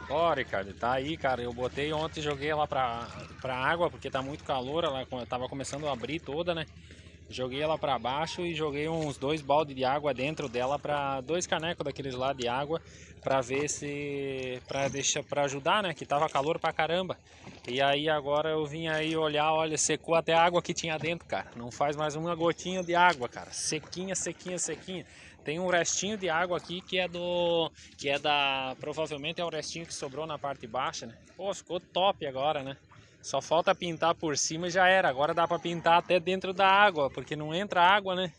Ó, Ricardo, tá aí, cara. Eu botei ontem, joguei ela pra água, porque tá muito calor. Ela tava começando a abrir toda, né? Joguei ela pra baixo e joguei uns 2 baldes de água dentro dela, para 2 canecos daqueles lá de água, pra ver se para ajudar, né, que tava calor pra caramba. E aí agora eu vim aí olhar, olha, secou até a água que tinha dentro, cara. Não faz mais uma gotinha de água, cara. Sequinha, sequinha, sequinha. Tem um restinho de água aqui provavelmente é o restinho que sobrou na parte baixa, né? Pô, ficou top agora, né? Só falta pintar por cima e já era. Agora dá pra pintar até dentro da água, porque não entra água, né?